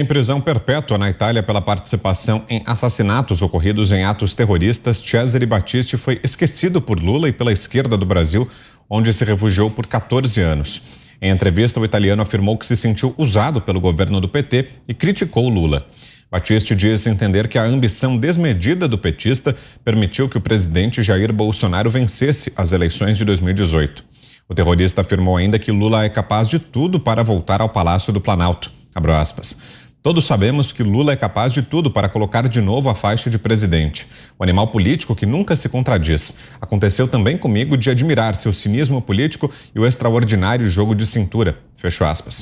Em prisão perpétua na Itália pela participação em assassinatos ocorridos em atos terroristas, Cesare Battisti foi esquecido por Lula e pela esquerda do Brasil, onde se refugiou por 14 anos. Em entrevista, o italiano afirmou que se sentiu usado pelo governo do PT e criticou Lula. Battisti disse entender que a ambição desmedida do petista permitiu que o presidente Jair Bolsonaro vencesse as eleições de 2018. O terrorista afirmou ainda que Lula é capaz de tudo para voltar ao Palácio do Planalto. Abro aspas. Todos sabemos que Lula é capaz de tudo para colocar de novo a faixa de presidente. O animal político que nunca se contradiz. Aconteceu também comigo de admirar seu cinismo político e o extraordinário jogo de cintura. Fecho aspas.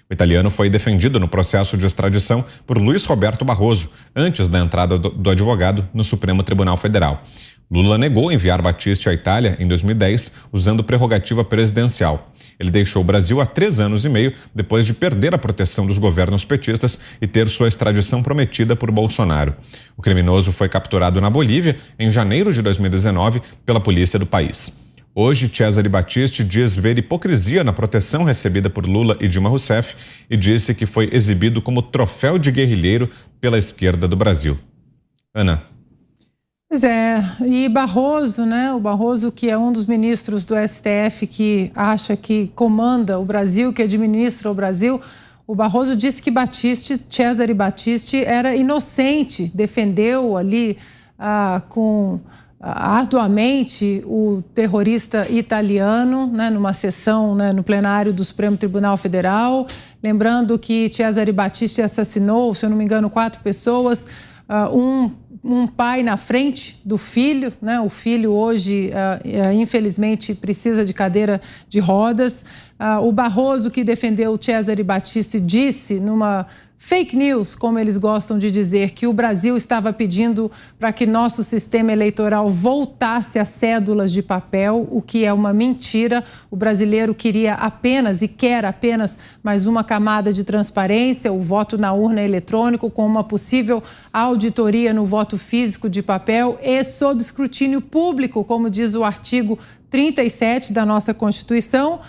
O italiano foi defendido no processo de extradição por Luiz Roberto Barroso, antes da entrada do advogado no Supremo Tribunal Federal. Lula negou enviar Battisti à Itália em 2010, usando prerrogativa presidencial. Ele deixou o Brasil há 3 anos e meio, depois de perder a proteção dos governos petistas e ter sua extradição prometida por Bolsonaro. O criminoso foi capturado na Bolívia em janeiro de 2019 pela polícia do país. Hoje, Cesare Battisti diz ver hipocrisia na proteção recebida por Lula e Dilma Rousseff e disse que foi exibido como troféu de guerrilheiro pela esquerda do Brasil. Ana. Pois é, e Barroso, né? O Barroso, que é um dos ministros do STF que acha que comanda o Brasil, que administra o Brasil, o Barroso disse que Cesare Battisti era inocente, defendeu ali arduamente o terrorista italiano, né, numa sessão, né, no plenário do Supremo Tribunal Federal. Lembrando que Cesare Battisti assassinou, se eu não me engano, 4 pessoas, um pai na frente do filho, né? O filho hoje, infelizmente, precisa de cadeira de rodas. O Barroso, que defendeu o Cesare Battisti, disse numa fake news, como eles gostam de dizer, que o Brasil estava pedindo para que nosso sistema eleitoral voltasse às cédulas de papel, o que é uma mentira. O brasileiro queria apenas e quer apenas mais uma camada de transparência, o voto na urna eletrônico, com uma possível auditoria no voto físico de papel e sob escrutínio público, como diz o artigo 37 da nossa Constituição.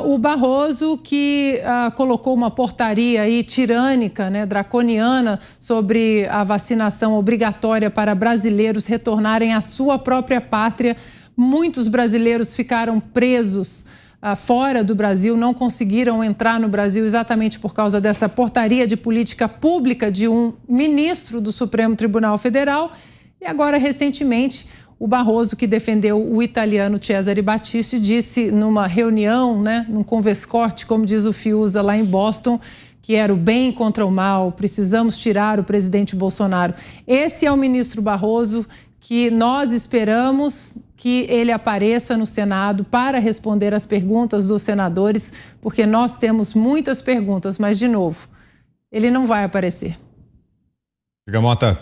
O Barroso, que colocou uma portaria aí tirânica, né, draconiana, sobre a vacinação obrigatória para brasileiros retornarem à sua própria pátria. Muitos brasileiros ficaram presos fora do Brasil, não conseguiram entrar no Brasil exatamente por causa dessa portaria de política pública de um ministro do Supremo Tribunal Federal. E agora, recentemente, o Barroso, que defendeu o italiano Cesare Battisti, disse numa reunião, né, num converscorte, como diz o Fiuza lá em Boston, que era o bem contra o mal, precisamos tirar o presidente Bolsonaro. Esse é o ministro Barroso que nós esperamos que ele apareça no Senado para responder às perguntas dos senadores, porque nós temos muitas perguntas, mas, de novo, ele não vai aparecer. Gamota.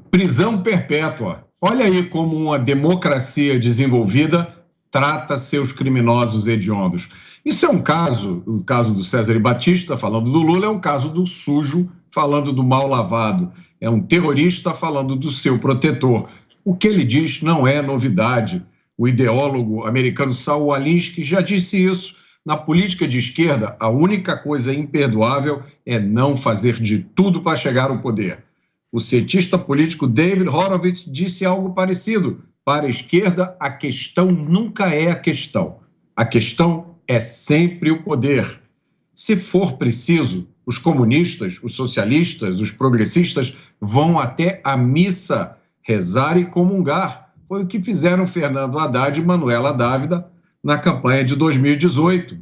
Prisão perpétua. Olha aí como uma democracia desenvolvida trata seus criminosos hediondos. Isso é um caso, o caso do Cesare Battisti, falando do Lula, é um caso do sujo, falando do mal lavado. É um terrorista falando do seu protetor. O que ele diz não é novidade. O ideólogo americano Saul Alinsky já disse isso. Na política de esquerda, a única coisa imperdoável é não fazer de tudo para chegar ao poder. O cientista político David Horowitz disse algo parecido. Para a esquerda, a questão nunca é a questão. A questão é sempre o poder. Se for preciso, os comunistas, os socialistas, os progressistas vão até a missa rezar e comungar. Foi o que fizeram Fernando Haddad e Manuela Dávila na campanha de 2018.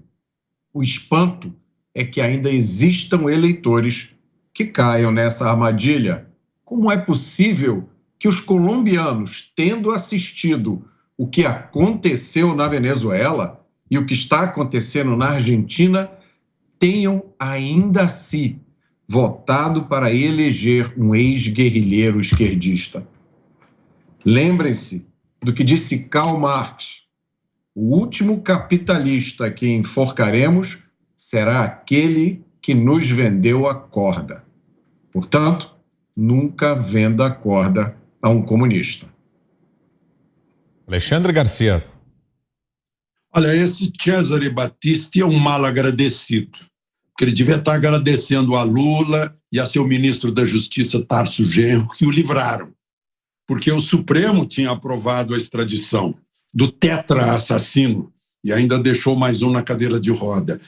O espanto é que ainda existam eleitores que caiam nessa armadilha. Como é possível que os colombianos, tendo assistido o que aconteceu na Venezuela e o que está acontecendo na Argentina, tenham ainda assim votado para eleger um ex-guerrilheiro esquerdista? Lembrem-se do que disse Karl Marx: o último capitalista que enforcaremos será aquele que nos vendeu a corda. Portanto, nunca venda a corda a um comunista. Alexandre Garcia. Olha, esse Cesare Battisti é um mal agradecido. que ele devia estar agradecendo a Lula e a seu ministro da Justiça, Tarso Genro, que o livraram, porque o Supremo tinha aprovado a extradição do tetra-assassino e ainda deixou mais um na cadeira de roda.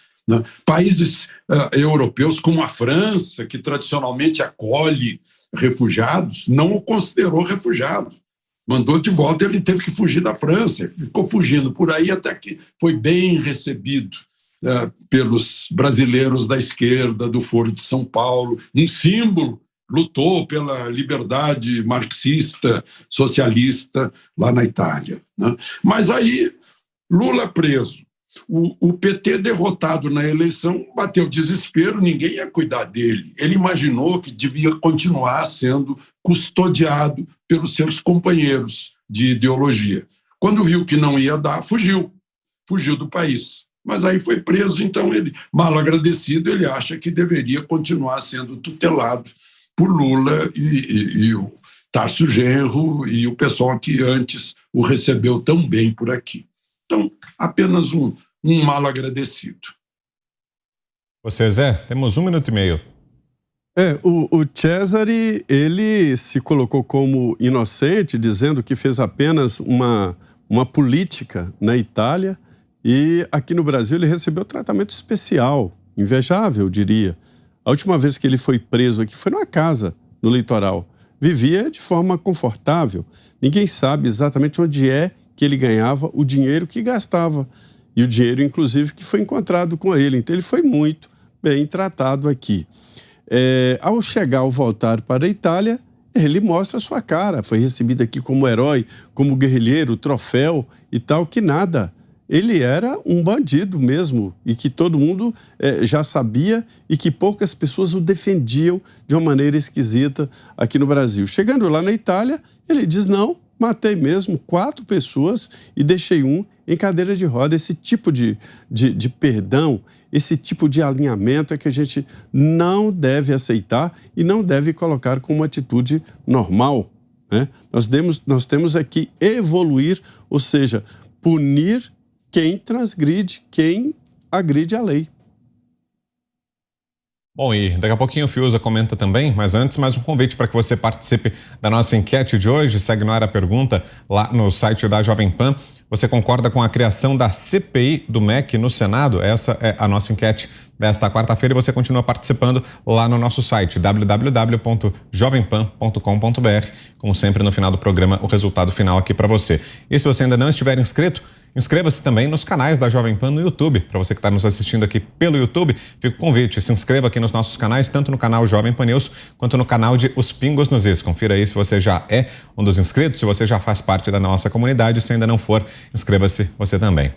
Países europeus como a França, que tradicionalmente acolhe refugiados, não o considerou refugiado. Mandou de volta e ele teve que fugir da França. Ficou fugindo por aí até que foi bem recebido pelos brasileiros da esquerda, do Foro de São Paulo. Um símbolo, lutou pela liberdade marxista, socialista lá na Itália. Mas aí, Lula preso. O PT derrotado na eleição, bateu desespero, ninguém ia cuidar dele. Ele imaginou que devia continuar sendo custodiado pelos seus companheiros de ideologia. Quando viu que não ia dar, fugiu do país. Mas aí foi preso, então ele, mal agradecido, ele acha que deveria continuar sendo tutelado por Lula e o Tarso Genro e o pessoal que antes o recebeu tão bem por aqui. Então, apenas um mal agradecido. Você, Zé, temos 1 minuto e meio. O Cesare, ele se colocou como inocente, dizendo que fez apenas uma política na Itália e aqui no Brasil ele recebeu tratamento especial, invejável, eu diria. A última vez que ele foi preso aqui foi numa casa no litoral. Vivia de forma confortável. Ninguém sabe exatamente onde é que ele ganhava o dinheiro que gastava. E o dinheiro, inclusive, que foi encontrado com ele. Então, ele foi muito bem tratado aqui. Ao chegar, ao voltar para a Itália, ele mostra a sua cara. Foi recebido aqui como herói, como guerrilheiro, troféu e tal, que nada. Ele era um bandido mesmo e que todo mundo já sabia e que poucas pessoas o defendiam de uma maneira esquisita aqui no Brasil. Chegando lá na Itália, ele diz, não, matei mesmo 4 pessoas e deixei um em cadeira de roda. Esse tipo de perdão, esse tipo de alinhamento é que a gente não deve aceitar e não deve colocar como uma atitude normal, né? Nós temos aqui evoluir, ou seja, punir quem transgride, quem agride a lei. Bom, e daqui a pouquinho o Fiuza comenta também, mas antes mais um convite para que você participe da nossa enquete de hoje. Segue no ar a pergunta lá no site da Jovem Pan. Você concorda com a criação da CPI do MEC no Senado? Essa é a nossa enquete desta quarta-feira e você continua participando lá no nosso site www.jovempan.com.br. Como sempre, no final do programa, o resultado final aqui para você. E se você ainda não estiver inscrito, inscreva-se também nos canais da Jovem Pan no YouTube. Para você que está nos assistindo aqui pelo YouTube, fica o convite. Se inscreva aqui nos nossos canais, tanto no canal Jovem Pan News, quanto no canal de Os Pingos nos Is. Confira aí se você já é um dos inscritos, se você já faz parte da nossa comunidade. Se ainda não for, inscreva-se você também.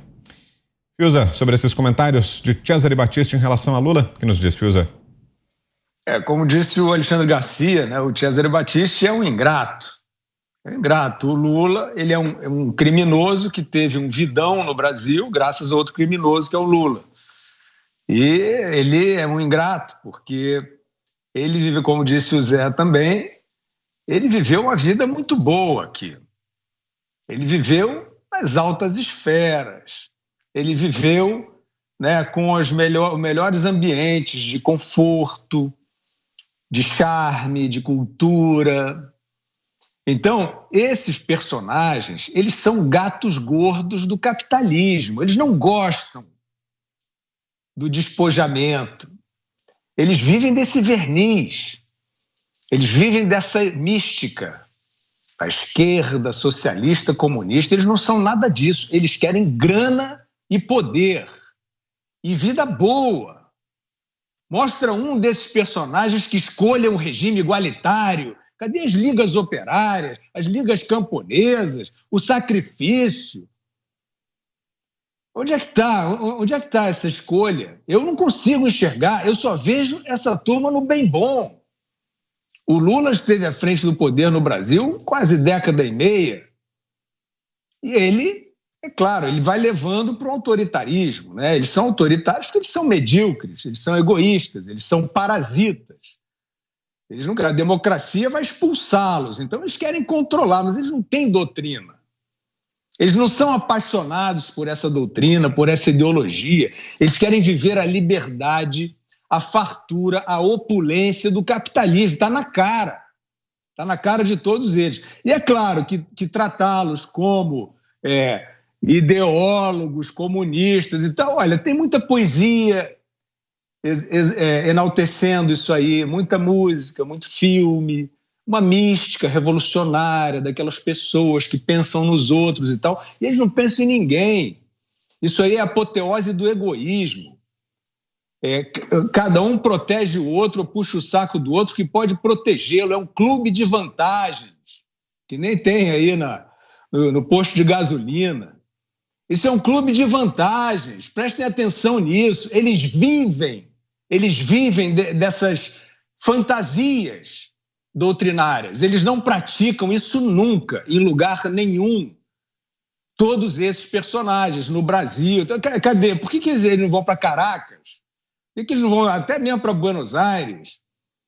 Fiuza, sobre esses comentários de Cesare Battisti em relação a Lula, o que nos diz, Fiuza? Como disse o Alexandre Garcia, né, o Cesare Battisti é um ingrato. O Lula, ele é um criminoso que teve um vidão no Brasil graças a outro criminoso que é o Lula. E ele é um ingrato porque ele vive, como disse o Zé também, ele viveu uma vida muito boa aqui. Ele viveu nas altas esferas. Ele viveu, né, com os melhores ambientes de conforto, de charme, de cultura. Então, esses personagens, eles são gatos gordos do capitalismo. Eles não gostam do despojamento. Eles vivem desse verniz. Eles vivem dessa mística. A esquerda, socialista, comunista, eles não são nada disso. Eles querem grana e poder. E vida boa. Mostra um desses personagens que escolha um regime igualitário. Cadê as ligas operárias, as ligas camponesas, o sacrifício? Onde é que está? Onde é que está essa escolha? Eu não consigo enxergar, eu só vejo essa turma no bem bom. O Lula esteve à frente do poder no Brasil quase década e meia. E ele, é claro, ele vai levando para o autoritarismo, né? Eles são autoritários porque eles são medíocres, eles são egoístas, eles são parasitas. Eles não, a democracia vai expulsá-los, então eles querem controlar, mas eles não têm doutrina. Eles não são apaixonados por essa doutrina, por essa ideologia. Eles querem viver a liberdade a fartura, a opulência do capitalismo. Está na cara. Está na cara de todos eles. E é claro que tratá-los como ideólogos, comunistas e tal, olha, tem muita poesia enaltecendo isso aí, muita música, muito filme, uma mística revolucionária daquelas pessoas que pensam nos outros e tal, e eles não pensam em ninguém. Isso aí é a apoteose do egoísmo. Cada um protege o outro ou puxa o saco do outro que pode protegê-lo. É um clube de vantagens, que nem tem aí no posto de gasolina. Isso é um clube de vantagens, prestem atenção nisso. Eles vivem dessas fantasias doutrinárias. Eles não praticam isso nunca, em lugar nenhum. Todos esses personagens no Brasil. Então, cadê? Por que eles não vão para Caracas? Por que eles não vão até mesmo para Buenos Aires?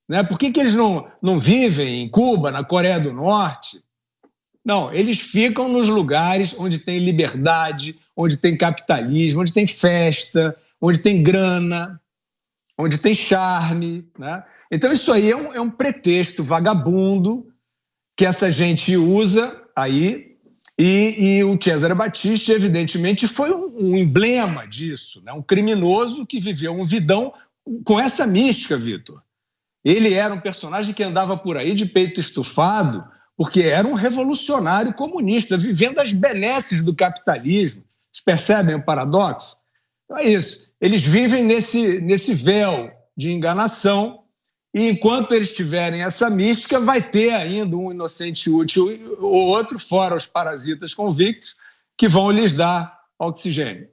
Né? Por que eles não vivem em Cuba, na Coreia do Norte? Não, eles ficam nos lugares onde tem liberdade, onde tem capitalismo, onde tem festa, onde tem grana, onde tem charme. Né? Então isso aí é um pretexto vagabundo que essa gente usa aí. E o Cesare Battisti, evidentemente, foi um emblema disso, né? Um criminoso que viveu um vidão com essa mística, Vitor. Ele era um personagem que andava por aí de peito estufado, porque era um revolucionário comunista, vivendo as benesses do capitalismo. Vocês percebem o paradoxo? Então é isso. Eles vivem nesse véu de enganação, e enquanto eles tiverem essa mística, vai ter ainda um inocente útil ou outro, fora os parasitas convictos, que vão lhes dar oxigênio.